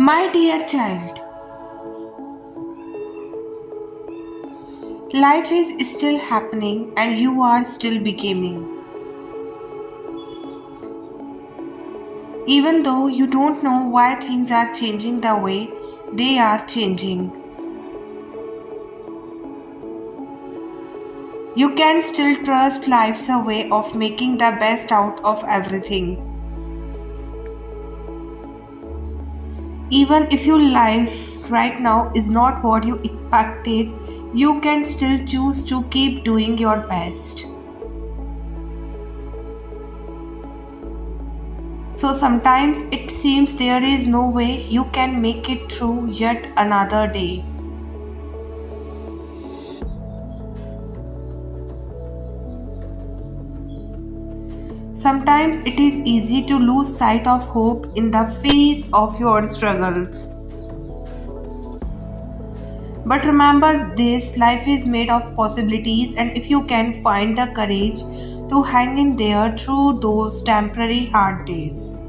My dear child, life is still happening and you are still becoming. Even though you don't know why things are changing the way they are changing, you can still trust life's a way of making the best out of everything. Even if your life right now is not what you expected, you can still choose to keep doing your best. So sometimes it seems there is no way you can make it through yet another day. Sometimes it is easy to lose sight of hope in the face of your struggles. But remember this, life is made of possibilities, and if you can find the courage to hang in there through those temporary hard days.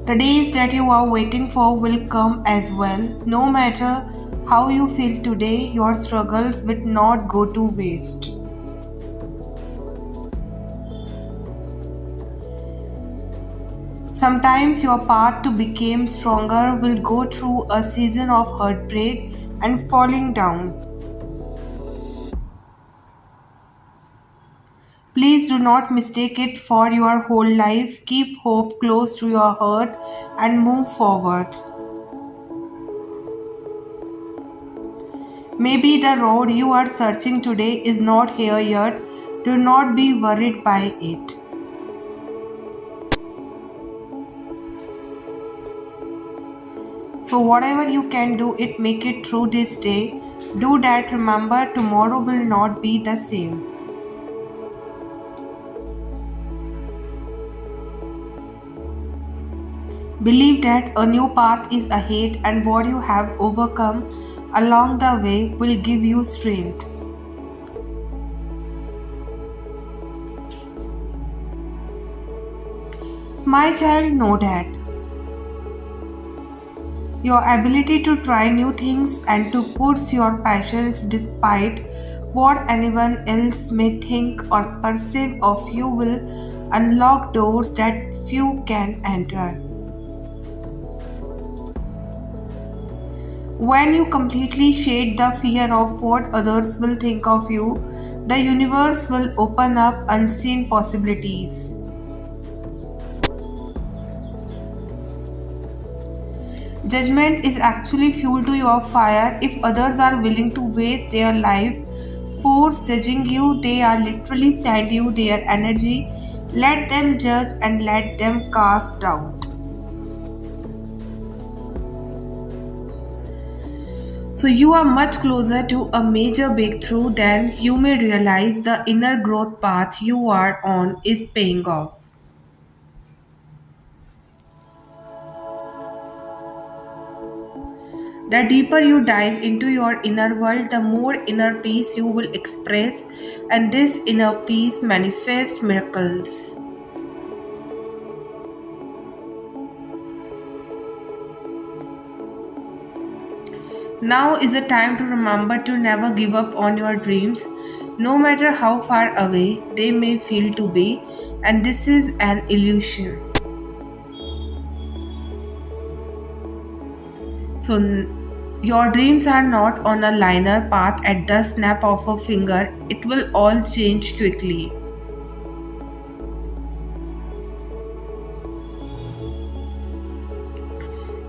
The days that you are waiting for will come as well. No matter how you feel today, your struggles will not go to waste. Sometimes your path to become stronger will go through a season of heartbreak and falling down. Please do not mistake it for your whole life. Keep hope close to your heart and move forward. Maybe the road you are searching today is not here yet. Do not be worried by it. So whatever you can do it, make it through this day. Do that. Remember, tomorrow will not be the same. Believe that a new path is ahead, and what you have overcome along the way will give you strength. My child, know that your ability to try new things and to pursue your passions despite what anyone else may think or perceive of you will unlock doors that few can enter. When you completely shade the fear of what others will think of you, the universe will open up unseen possibilities. Judgment is actually fuel to your fire. If others are willing to waste their life force judging you, they are literally send you their energy. Let them judge and let them cast doubt. So you are much closer to a major breakthrough than you may realize. The inner growth path you are on is paying off. The deeper you dive into your inner world, the more inner peace you will express, and this inner peace manifests miracles. Now is the time to remember to never give up on your dreams, no matter how far away they may feel to be, and this is an illusion. So, your dreams are not on a linear path at the snap of a finger, it will all change quickly.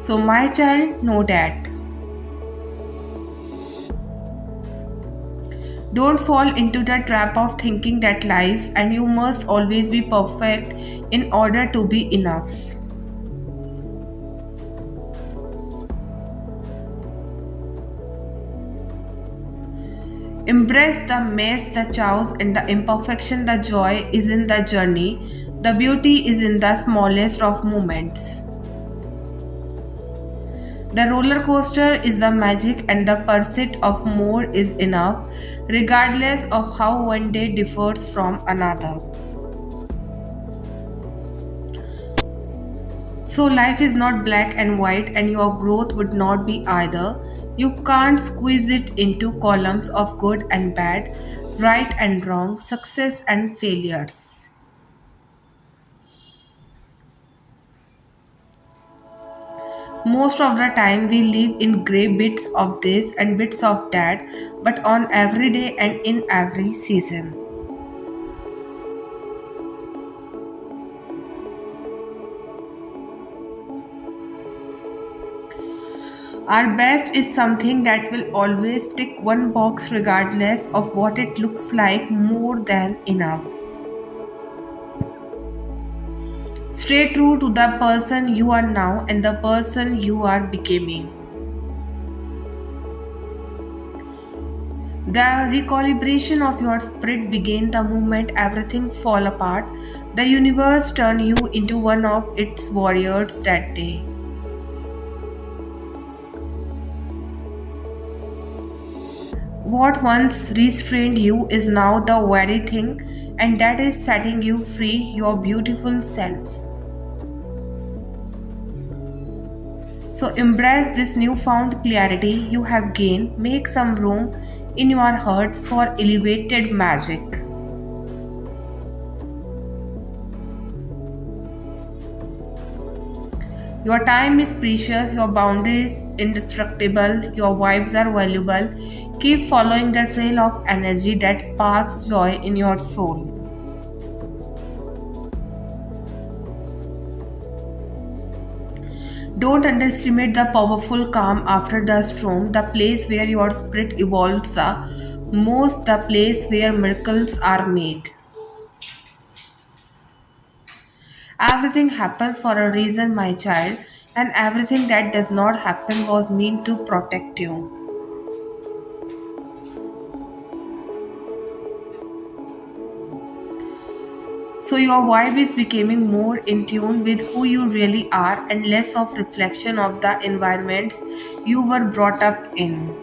So, my child, know that. Don't fall into the trap of thinking that life and you must always be perfect in order to be enough. Embrace the mess, the chaos, and the imperfection. The joy is in the journey. The beauty is in the smallest of moments. The roller coaster is the magic, and the pursuit of more is enough, regardless of how one day differs from another. So life is not black and white, and your growth would not be either. You can't squeeze it into columns of good and bad, right and wrong, success and failures. Most of the time we live in grey bits of this and bits of that, but on every day and in every season. Our best is something that will always tick one box regardless of what it looks like, more than enough. Stay true to the person you are now and the person you are becoming. The recalibration of your spirit began the moment everything fall apart. The universe turned you into one of its warriors that day. What once restrained you is now the very thing, and that is setting you free, your beautiful self. So embrace this newfound clarity you have gained. Make some room in your heart for elevated magic. Your time is precious, your boundaries indestructible, your vibes are valuable. Keep following the trail of energy that sparks joy in your soul. Don't underestimate the powerful calm after the storm, the place where your spirit evolves the most, the place where miracles are made. Everything happens for a reason, my child, and everything that does not happen was meant to protect you. So your vibe is becoming more in tune with who you really are and less of reflection of the environments you were brought up in.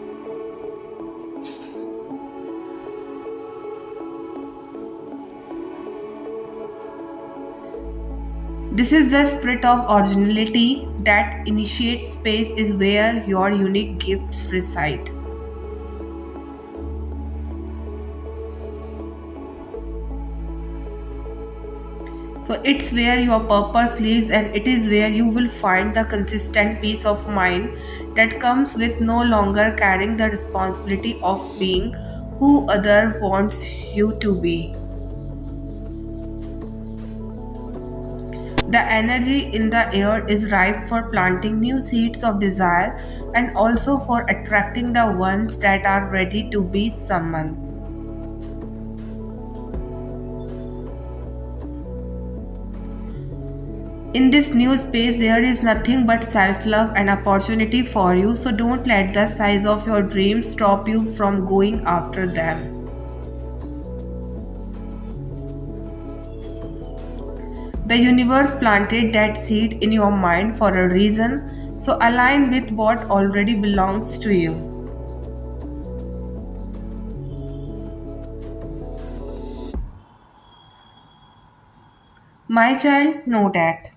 This is the spirit of originality that initiates space is where your unique gifts reside. So it's where your purpose lives, and it is where you will find the consistent peace of mind that comes with no longer carrying the responsibility of being who other wants you to be. The energy in the air is ripe for planting new seeds of desire and also for attracting the ones that are ready to be someone. In this new space, there is nothing but self love and opportunity for you, so don't let the size of your dreams stop you from going after them. The universe planted that seed in your mind for a reason, so align with what already belongs to you. My child, know that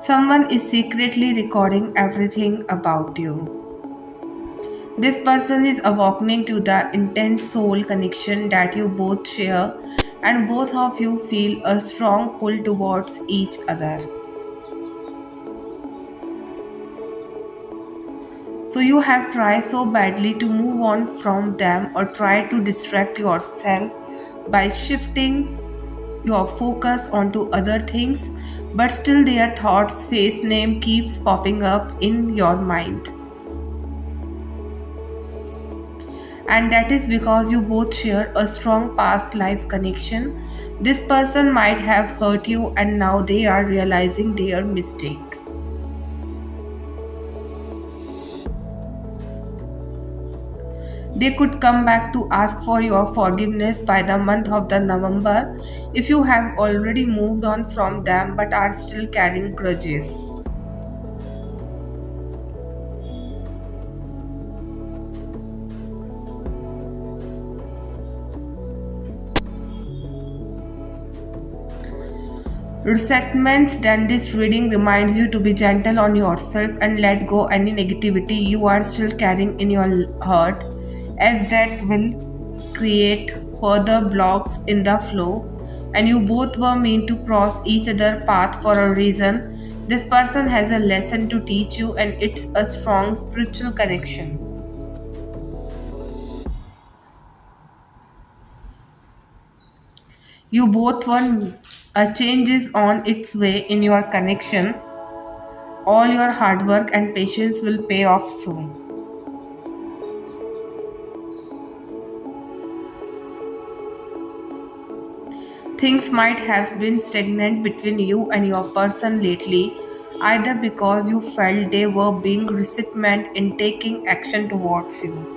someone is secretly recording everything about you. This person is awakening to the intense soul connection that you both share, and both of you feel a strong pull towards each other. So you have tried so badly to move on from them or try to distract yourself by shifting your focus onto other things, but still their thoughts, face, name keeps popping up in your mind. And that is because you both share a strong past life connection. This person might have hurt you and now they are realizing their mistake. They could come back to ask for your forgiveness by the month of the November if you have already moved on from them but are still carrying grudges. Resentments, then this reading reminds you to be gentle on yourself and let go any negativity you are still carrying in your heart, as that will create further blocks in the flow. And you both were meant to cross each other path for a reason. This person has a lesson to teach you, and it's a strong spiritual connection. You both want a change is on its way in your connection. All your hard work and patience will pay off soon. Things might have been stagnant between you and your person lately, either because you felt they were being resentment in taking action towards you.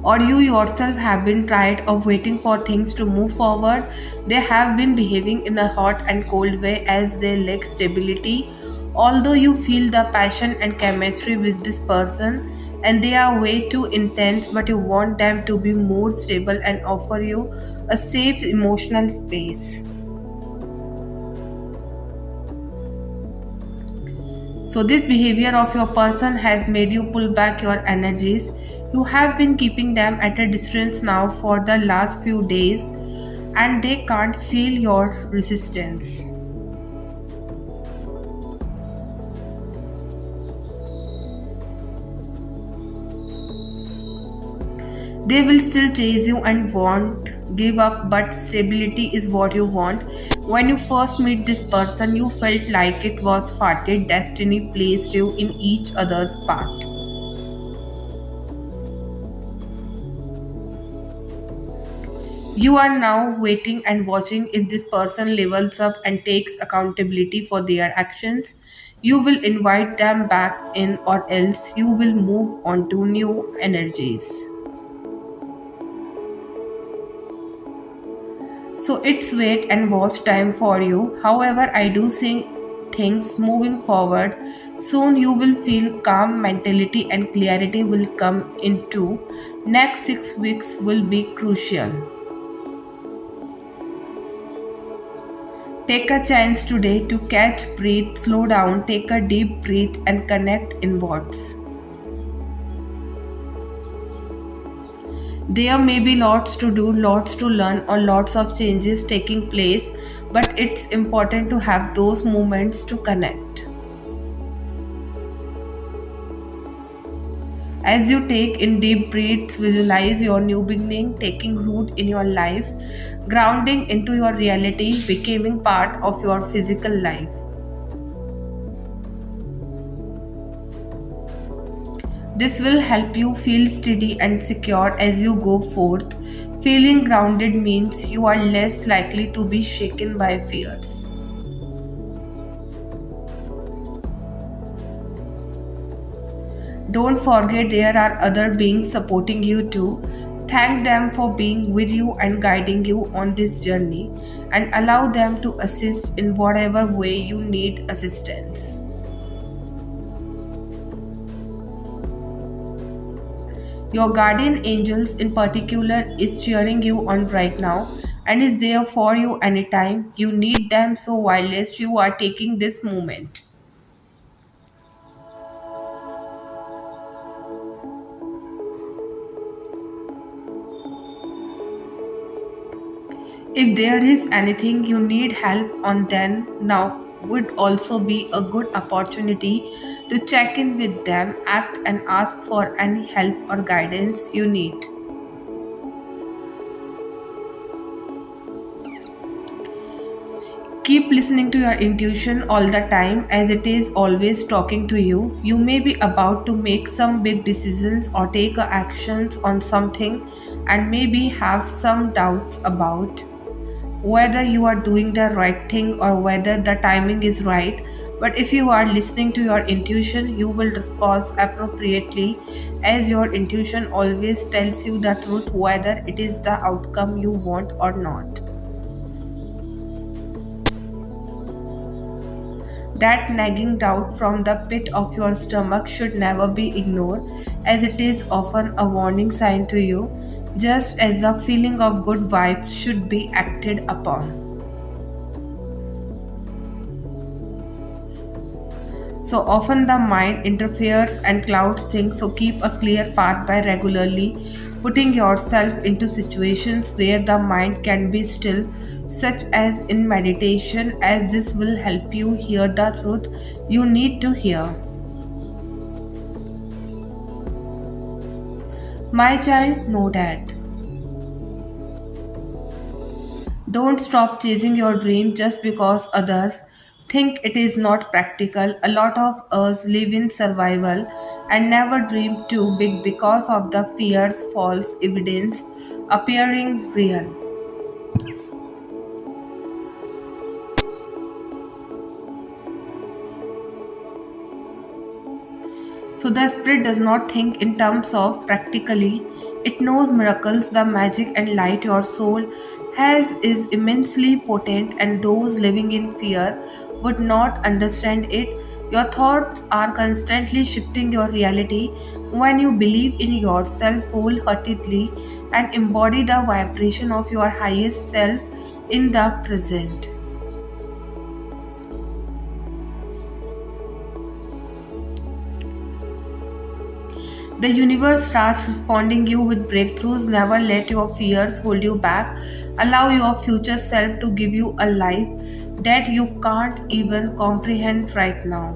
Or you yourself have been tired of waiting for things to move forward. They have been behaving in a hot and cold way as they lack stability. Although you feel the passion and chemistry with this person, and they are way too intense, but you want them to be more stable and offer you a safe emotional space. So, this behavior of your person has made you pull back your energies. You have been keeping them at a distance now for the last few days, and they can't feel your resistance. They will still chase you and won't give up, but stability is what you want. When you first meet this person, you felt like it was fated, destiny placed you in each other's path. You are now waiting and watching if this person levels up and takes accountability for their actions. You will invite them back in, or else you will move on to new energies. So it's wait and watch time for you. However, I do see things moving forward. Soon you will feel calm mentality and clarity will come into. Next 6 weeks will be crucial. Take a chance today to catch breath, slow down, take a deep breath and connect inwards. There may be lots to do, lots to learn, or lots of changes taking place, but it's important to have those moments to connect. As you take in deep breaths, visualize your new beginning taking root in your life, grounding into your reality, becoming part of your physical life. This will help you feel steady and secure as you go forth. Feeling grounded means you are less likely to be shaken by fears. Don't forget there are other beings supporting you too. Thank them for being with you and guiding you on this journey, and allow them to assist in whatever way you need assistance. Your guardian angels in particular is cheering you on right now and is there for you anytime you need them, so whilst you are taking this moment. If there is anything you need help on, then now would also be a good opportunity to check in with them, act and ask for any help or guidance you need. Keep listening to your intuition all the time as it is always talking to you. You may be about to make some big decisions or take actions on something and maybe have some doubts about whether you are doing the right thing or whether the timing is right. But if you are listening to your intuition, you will respond appropriately, as your intuition always tells you the truth whether it is the outcome you want or not. That nagging doubt from the pit of your stomach should never be ignored, as it is often a warning sign to you, just as the feeling of good vibes should be acted upon. So often the mind interferes and clouds things, so keep a clear path by regularly putting yourself into situations where the mind can be still, such as in meditation, as this will help you hear the truth you need to hear. My child, know that. Don't stop chasing your dream just because others think it is not practical. A lot of us live in survival and never dream too big because of the fears, false evidence appearing real. So the spirit does not think in terms of practically. It knows miracles, the magic and light your soul has is immensely potent, and those living in fear would not understand it. Your thoughts are constantly shifting your reality when you believe in yourself wholeheartedly and embody the vibration of your highest self in the present. The universe starts responding you with breakthroughs. Never let your fears hold you back. Allow your future self to give you a life that you can't even comprehend right now.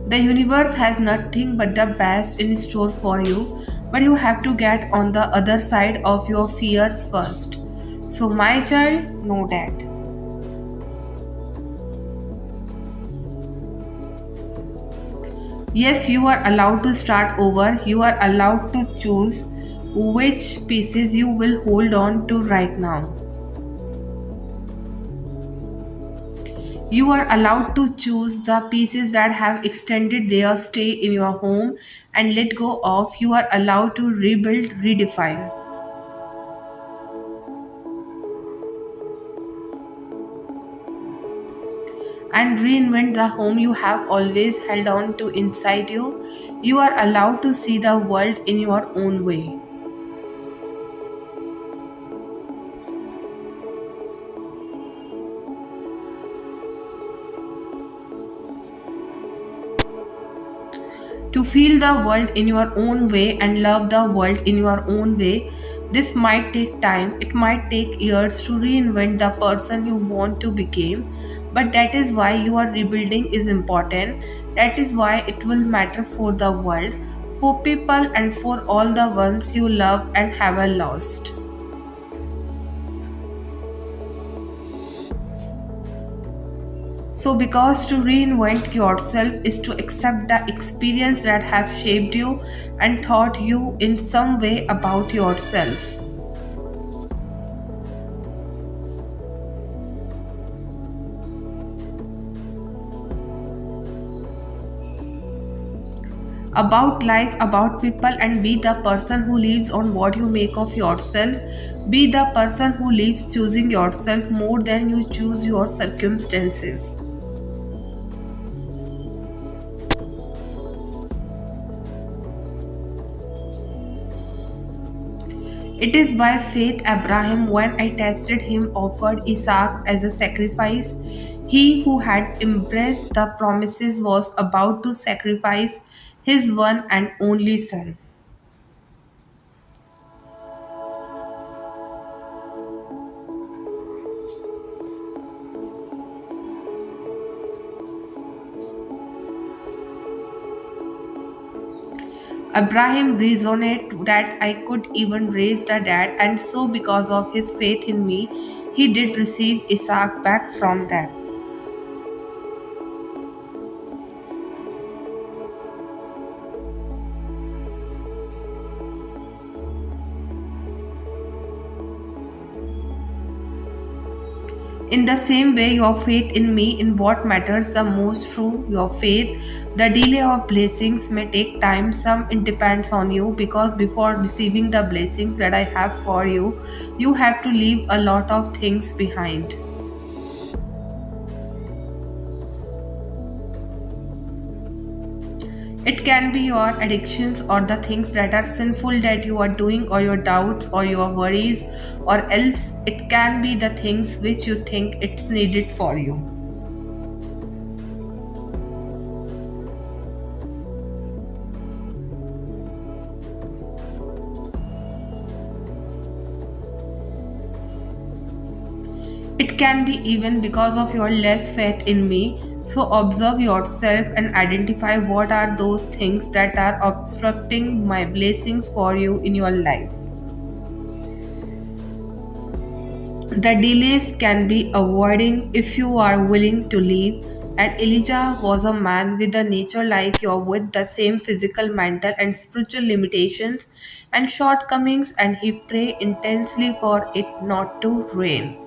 The universe has nothing but the best in store for you, but you have to get on the other side of your fears first. So, my child, know that. Yes, you are allowed to start over. You are allowed to choose which pieces you will hold on to right now. You are allowed to choose the pieces that have extended their stay in your home and let go of. You are allowed to rebuild, redefine, and reinvent the home you have always held on to inside you. You are allowed to see the world in your own way. To feel the world in your own way and love the world in your own way. This might take time, it might take years to reinvent the person you want to become, but that is why your rebuilding is important. That is why it will matter for the world, for people, and for all the ones you love and have lost. So, because to reinvent yourself is to accept the experience that have shaped you and taught you in some way about yourself. About life, about people, and be the person who lives on what you make of yourself. Be the person who lives choosing yourself more than you choose your circumstances. It is by faith Abraham, when I tested him, offered Isaac as a sacrifice. He who had embraced the promises was about to sacrifice his one and only son. Abraham reasoned that I could even raise the dead, and so, because of his faith in me, he did receive Isaac back from them. In the same way, your faith in me in what matters the most through your faith, the delay of blessings may take time. Some it depends on you because before receiving the blessings that I have for you, you have to leave a lot of things behind. It can be your addictions or the things that are sinful that you are doing, or your doubts or your worries, or else it can be the things which you think it's needed for you. It can be even because of your less faith in me. So observe yourself and identify what are those things that are obstructing my blessings for you in your life. The delays can be avoiding if you are willing to leave. And Elijah was a man with a nature like your, with the same physical, mental, and spiritual limitations and shortcomings, and he prayed intensely for it not to rain.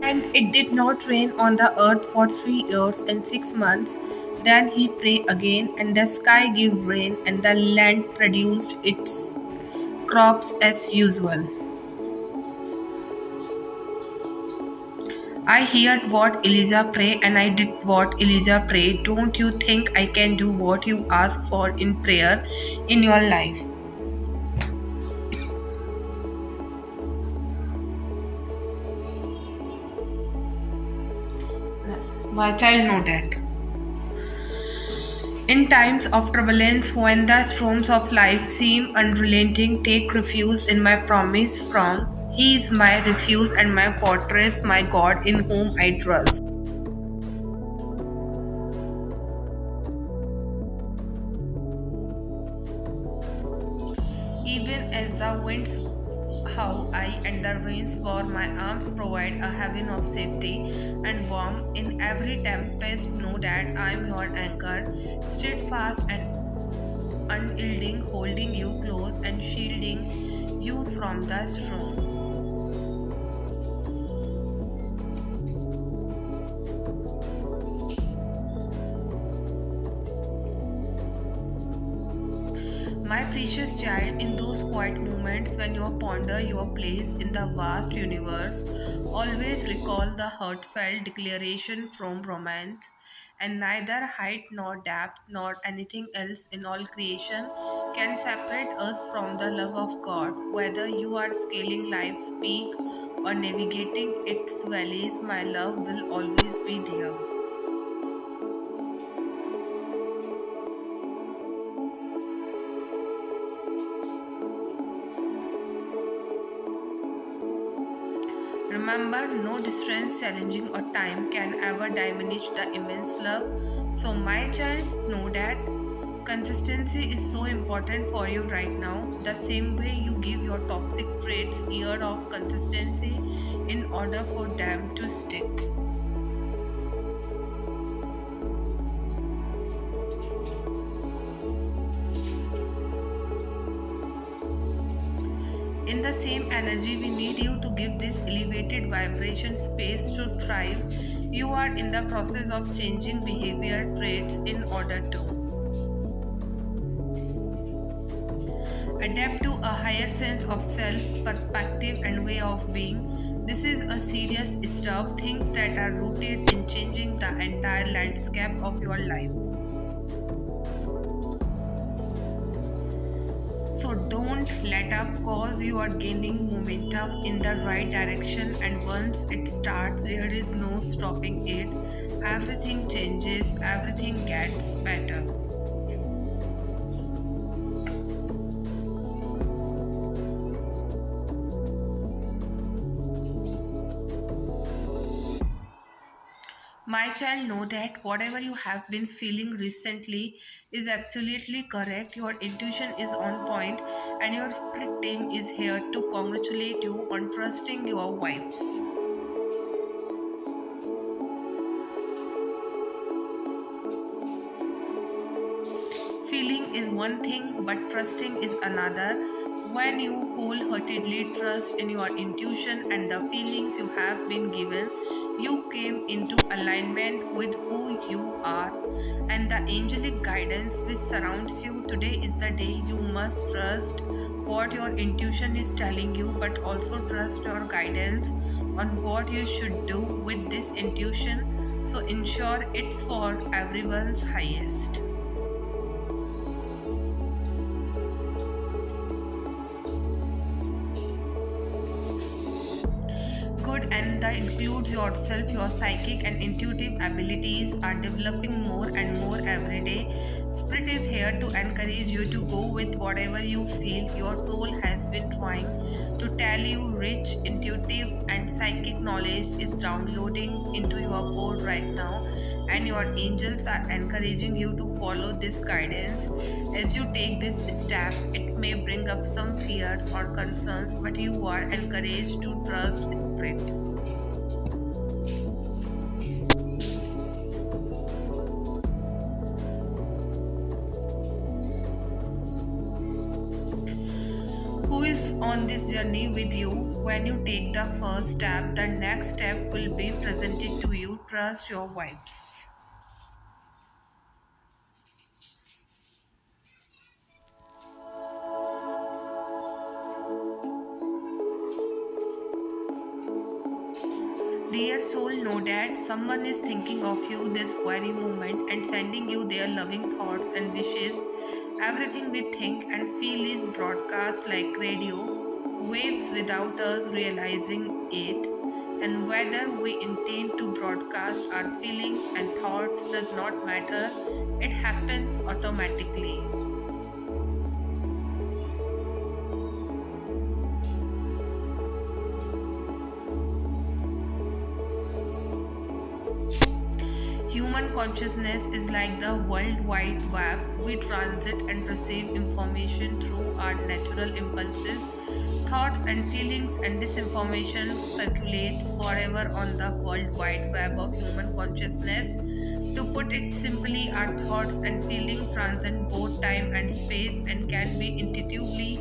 And it did not rain on the earth for 3 years and 6 months. Then he prayed again, and the sky gave rain, and the land produced its crops as usual. I heard what Elijah prayed, and I did what Elijah prayed. Don't you think I can do what you ask for in prayer in your life? My child know that. In times of turbulence, when the storms of life seem unrelenting, take refuge in my promise from He is my refuge and my fortress, my God in whom I trust. Even as the winds how I and the rains for my arms provide a haven of safety and warmth in every tempest. Know that I am your anchor, steadfast and unyielding, holding you close and shielding you from the storm. My precious child, in those quiet moments when you ponder your place in the vast universe, always recall the heartfelt declaration from romance. And neither height nor depth nor anything else in all creation can separate us from the love of God. Whether you are scaling life's peak or navigating its valleys, my love will always be there. Remember, no distance, challenging, or time can ever diminish the immense love. So, my child, know that consistency is so important for you right now. The same way you give your toxic traits year of consistency in order for them to stick. In the same energy, we need you to give this elevated vibration space to thrive. You are in the process of changing behavior traits in order to adapt to a higher sense of self, perspective, and way of being. This is a serious stuff, things that are rooted in changing the entire landscape of your life. So don't let up cause you are gaining momentum in the right direction, and once it starts there is no stopping it. Everything changes, everything gets better. My child, know that whatever you have been feeling recently is absolutely correct. Your intuition is on point, and your spirit team is here to congratulate you on trusting your vibes. Feeling is one thing, but trusting is another. When you wholeheartedly trust in your intuition and the feelings you have been given, you came into alignment with who you are and the angelic guidance which surrounds you. Today is the day you must trust what your intuition is telling you, but also trust your guidance on what you should do with this intuition. So ensure it's for everyone's highest. Good, and that includes yourself. Your psychic and intuitive abilities are developing more and more every day. Spirit is here to encourage you to go with whatever you feel. Your soul has been trying to tell you rich intuitive and psychic knowledge is downloading into your board right now, and your angels are encouraging you to follow this guidance. As you take this step, it may bring up some fears or concerns, but you are encouraged to trust spirit. Who is on this journey with you? When you take the first step, the next step will be presented to you. Trust your vibes. Dear soul, know that someone is thinking of you this very moment and sending you their loving thoughts and wishes. Everything we think and feel is broadcast like radio waves without us realizing it. And whether we intend to broadcast our feelings and thoughts does not matter, it happens automatically. Human consciousness is like the World Wide Web. We transit and receive information through our natural impulses, thoughts, and feelings, and this information circulates forever on the World Wide Web of human consciousness. To put it simply, our thoughts and feelings transcend both time and space and can be intuitively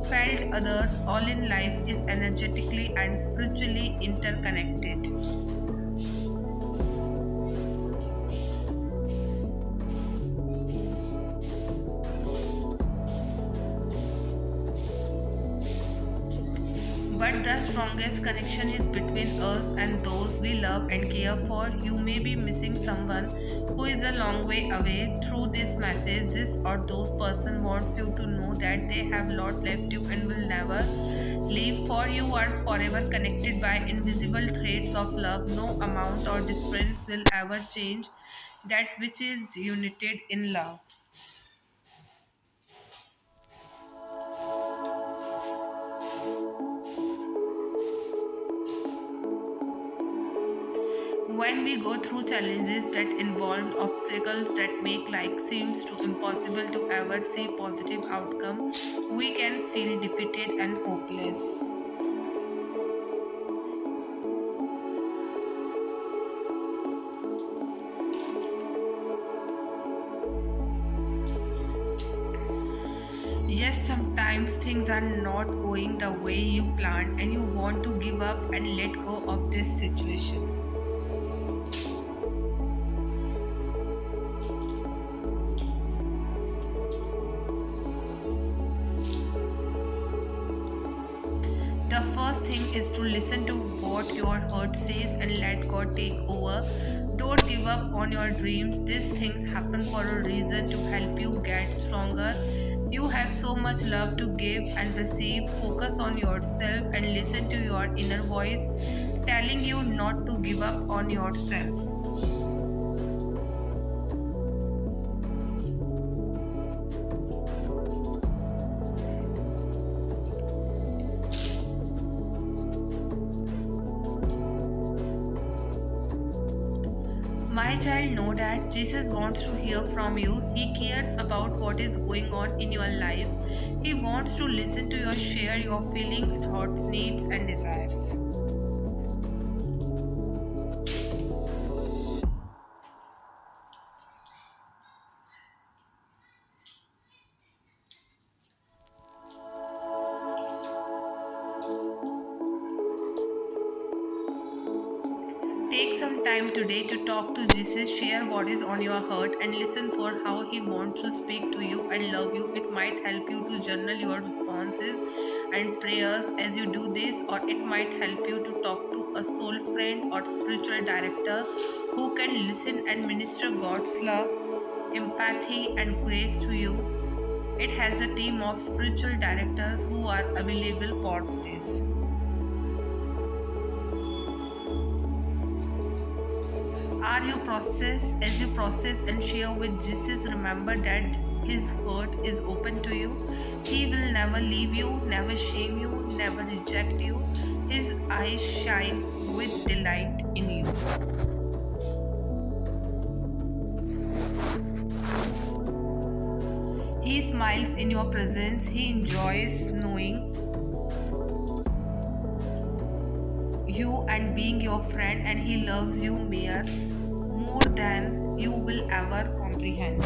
felt. Others, all in life is energetically and spiritually interconnected. But the strongest connection is between us and those we love and care for. You may be missing someone who is a long way away. Through this message, this or those person wants you to know that they have not left you and will never leave. For you are forever connected by invisible threads of love. No amount or distance will ever change that which is united in love. When we go through challenges that involve obstacles that make life seems too impossible to ever see positive outcome, we can feel defeated and hopeless. Yes, sometimes things are not going the way you planned and you want to give up and let go of this situation. The first thing is to listen to what your heart says and let God take over. Don't give up on your dreams. These things happen for a reason to help you get stronger. You have so much love to give and receive. Focus on yourself and listen to your inner voice telling you not to give up on yourself. My child, know that Jesus wants to hear from you. He cares about what is going on in your life. He wants to listen to your share your feelings, thoughts, needs and desires. Take some time today to talk to Jesus, share what is on your heart, and listen for how He wants to speak to you and love you. It might help you to journal your responses and prayers as you do this, or it might help you to talk to a soul friend or spiritual director who can listen and minister God's love, empathy, and grace to you. It has a team of spiritual directors who are available for this. Are you process as you process and share with Jesus? Remember that His heart is open to you. He will never leave you, never shame you, never reject you. His eyes shine with delight in you. He smiles in your presence. He enjoys knowing you and being your friend, and He loves you more than you will ever comprehend.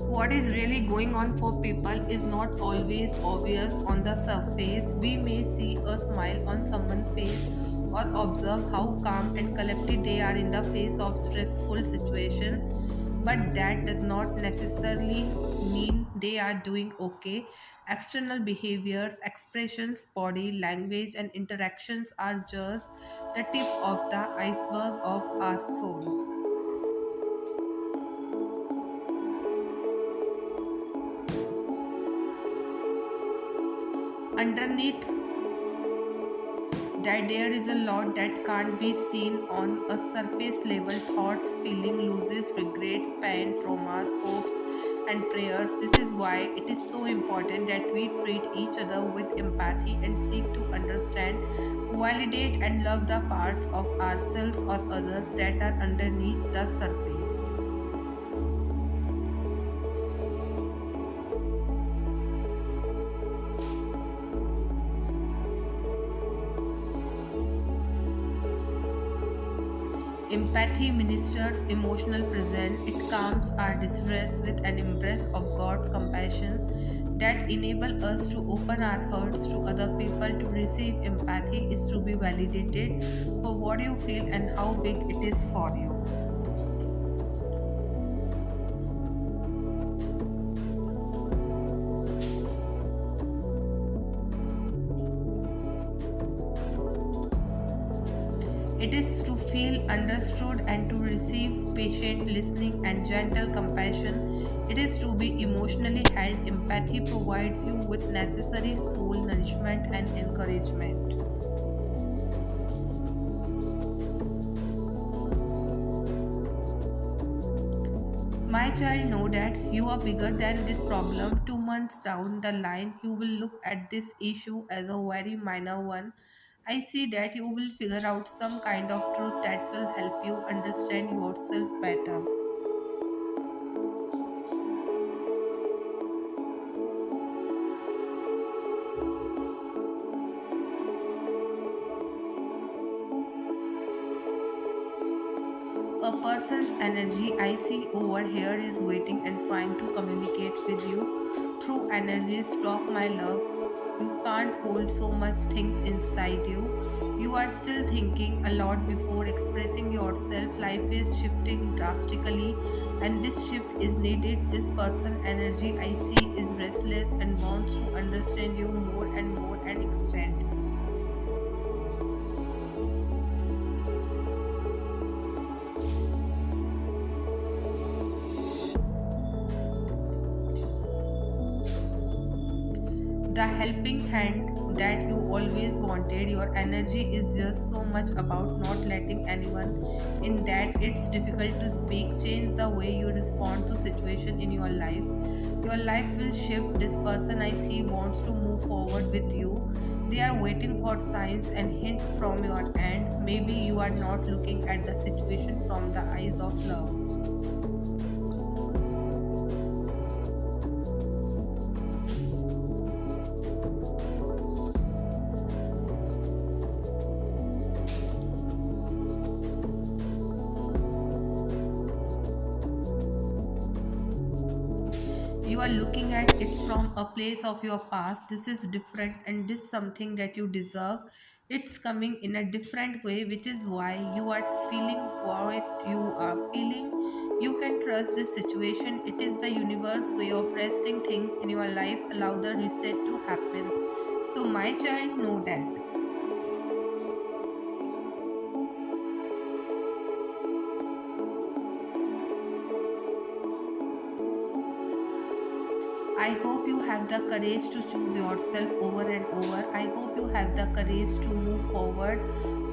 What is really going on for people is not always obvious on the surface. We may see a smile on someone's face or observe how calm and collected they are in the face of stressful situation, but that does not necessarily mean they are doing okay. External behaviors, expressions, body language, and interactions are just the tip of the iceberg of our soul. Underneath that, there is a lot that can't be seen on a surface level: thoughts, feelings, losses, regrets, pain, traumas, hopes, and prayers. This is why it is so important that we treat each other with empathy and seek to understand, validate, and love the parts of ourselves or others that are underneath the surface. Empathy ministers emotional presence. It calms our distress with an embrace of God's compassion that enable us to open our hearts to other people. To receive empathy is to be validated for what you feel and how big it is for you. It is to feel understood and to receive patient listening and gentle compassion. It is to be emotionally held. Empathy provides you with necessary soul nourishment and encouragement. My child, know that you are bigger than this problem. 2 months down the line, you will look at this issue as a very minor one. I see that you will figure out some kind of truth that will help you understand yourself better. A person's energy I see over here is waiting and trying to communicate with you through energy. Stop, my love. You can't hold so much things inside you. You are still thinking a lot before expressing yourself. Life is shifting drastically, and this shift is needed. This person energy I see is restless and wants to understand you more and more and extend. The helping hand that you always wanted. Your energy is just so much about not letting anyone in that it's difficult to speak. Change the way you respond to situation in your life. Your life will shift. This person I see wants to move forward with you. They are waiting for signs and hints from your end. Maybe you are not looking at the situation from the eyes of love. You are looking at it from a place of your past. This is different and this something that you deserve. It's coming in a different way, which is why you are feeling what you are feeling. You can trust this situation. It is the universe way of resting things in your life. Allow the reset to happen. So my child, know that. I hope you have the courage to choose yourself over and over. I hope you have the courage to move forward,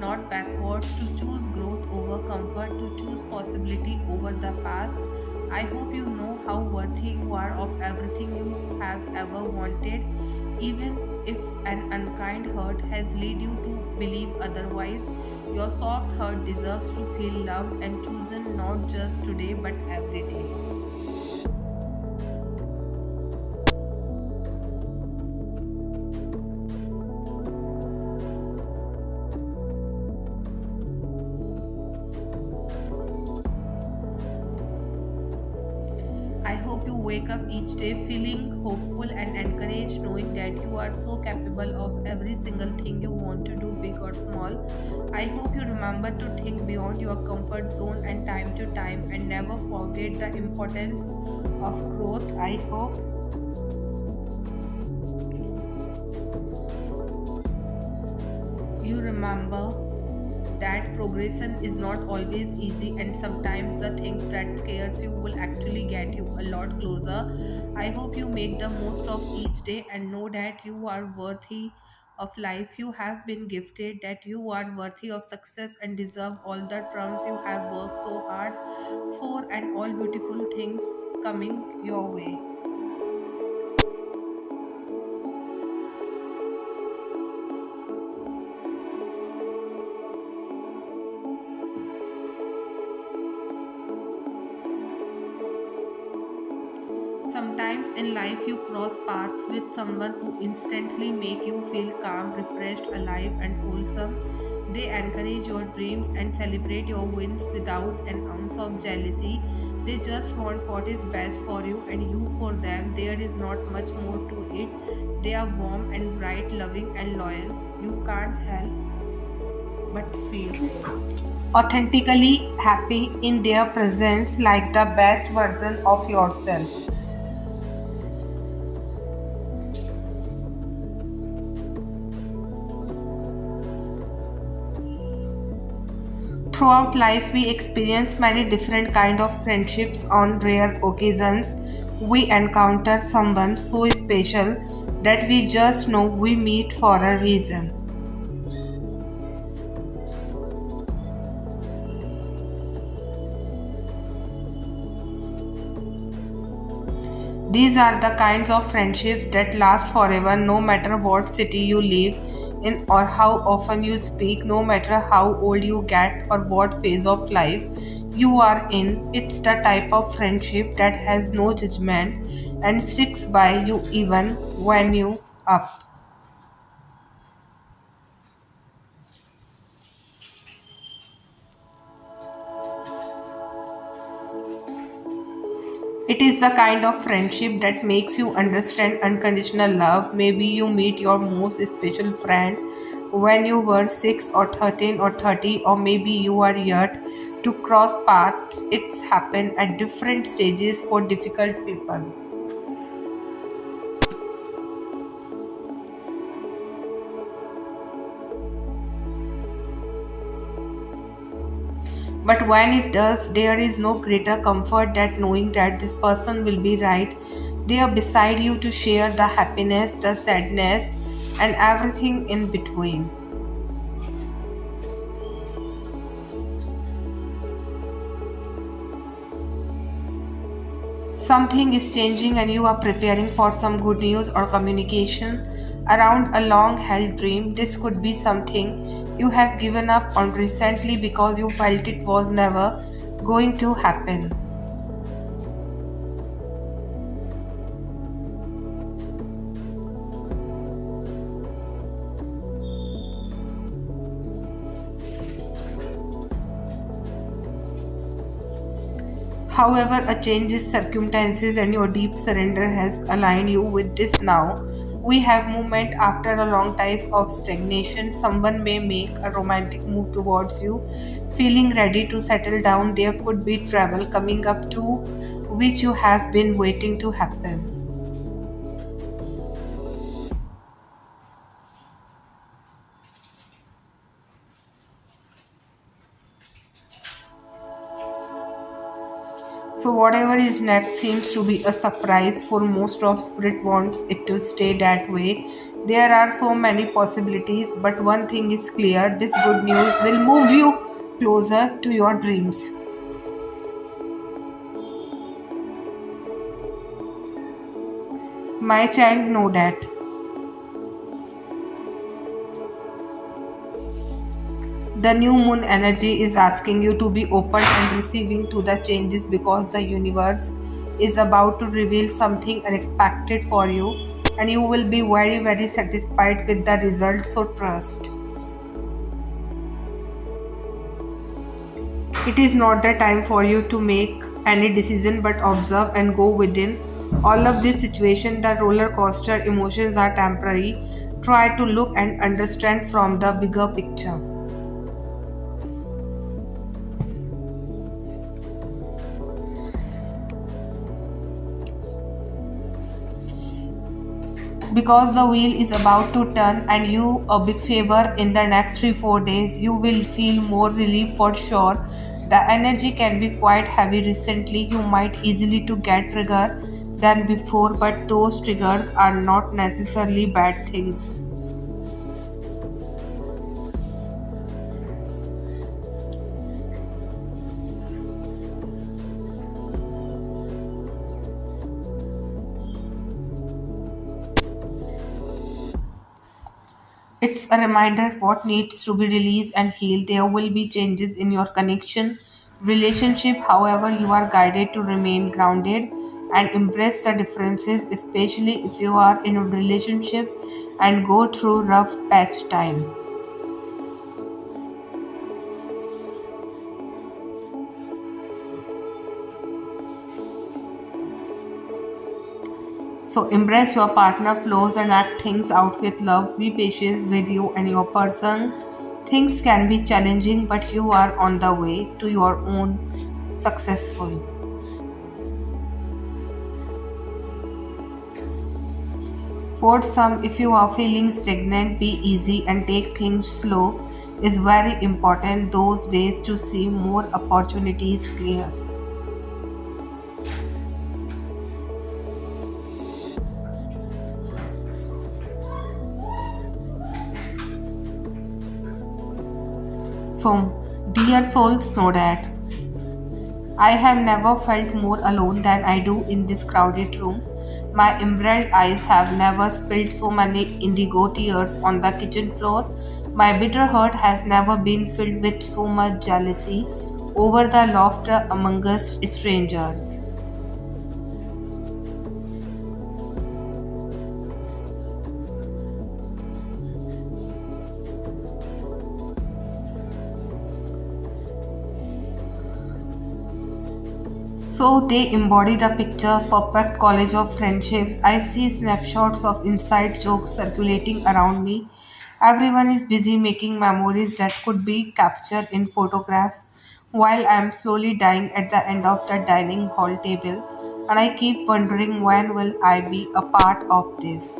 not backwards, to choose growth over comfort, to choose possibility over the past. I hope you know how worthy you are of everything you have ever wanted, even if an unkind hurt has led you to believe otherwise. Your soft heart deserves to feel loved and chosen, not just today but every day. I hope you wake up each day feeling hopeful and encouraged, knowing that you are so capable of every single thing you want to do, big or small. I hope you remember to think beyond your comfort zone and time to time and never forget the importance of growth. I hope you remember that progression is not always easy and sometimes the things that scares you will actually get you a lot closer. I hope you make the most of each day and know that you are worthy of life you have been gifted, that you are worthy of success and deserve all the trumps you have worked so hard for and all beautiful things coming your way. Sometimes in life you cross paths with someone who instantly make you feel calm, refreshed, alive and wholesome. They encourage your dreams and celebrate your wins without an ounce of jealousy. They just want what is best for you and you for them. There is not much more to it. They are warm and bright, loving and loyal. You can't help but feel authentically happy in their presence, like the best version of yourself. Throughout life, we experience many different kind of friendships. On rare occasions, we encounter someone so special that we just know we meet for a reason. These are the kinds of friendships that last forever, no matter what city you live in or how often you speak, no matter how old you get or what phase of life you are in. It's the type of friendship that has no judgment and sticks by you even when you up. It is the kind of friendship that makes you understand unconditional love. Maybe you meet your most special friend when you were 6 or 13 or 30, or maybe you are yet to cross paths. It's happened at different stages for difficult people. But when it does, there is no greater comfort than knowing that this person will be right there beside you to share the happiness, the sadness, and everything in between. Something is changing and you are preparing for some good news or communication around a long held dream. This could be something you have given up on recently because you felt it was never going to happen. However, a change in circumstances and your deep surrender has aligned you with this now. We have movement after a long time of stagnation. Someone may make a romantic move towards you, feeling ready to settle down. There could be travel coming up to which you have been waiting to happen. So whatever is next seems to be a surprise for most of spirit wants it to stay that way. There are so many possibilities, but one thing is clear, this good news will move you closer to your dreams. My child know that. The new moon energy is asking you to be open and receiving to the changes because the universe is about to reveal something unexpected for you and you will be very satisfied with the result, so trust. It is not the time for you to make any decision but observe and go within. All of this situation, the roller coaster emotions are temporary. Try to look and understand from the bigger picture. Because the wheel is about to turn and you a big favor in the next 3 4 days, you will feel more relief for sure. The energy can be quite heavy recently. You might easily to get trigger than before, but those triggers are not necessarily bad things. It's a reminder what needs to be released and healed. There will be changes in your connection, relationship. However, you are guided to remain grounded and embrace the differences, especially if you are in a relationship and go through rough patch time. So embrace your partner flaws and act things out with love. Be patient with you and your person. Things can be challenging, but you are on the way to your own successful. For some, if you are feeling stagnant, be easy and take things slow is very important those days to see more opportunities clear. So, dear souls, know that I have never felt more alone than I do in this crowded room. My emerald eyes have never spilled so many indigo tears on the kitchen floor. My bitter heart has never been filled with so much jealousy over the laughter among us strangers. So they embody the picture perfect college of friendships. I see snapshots of inside jokes circulating around me. Everyone is busy making memories that could be captured in photographs while I am slowly dying at the end of the dining hall table. And I keep wondering when will I be a part of this.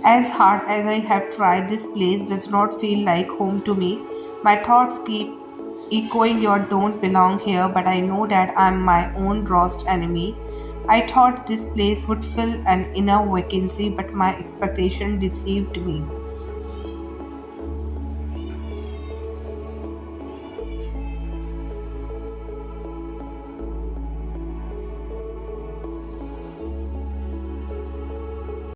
As hard as I have tried, this place does not feel like home to me. My thoughts keep echoing your don't belong here, but I know that I'm my own worst enemy. I thought this place would fill an inner vacancy, but my expectation deceived me.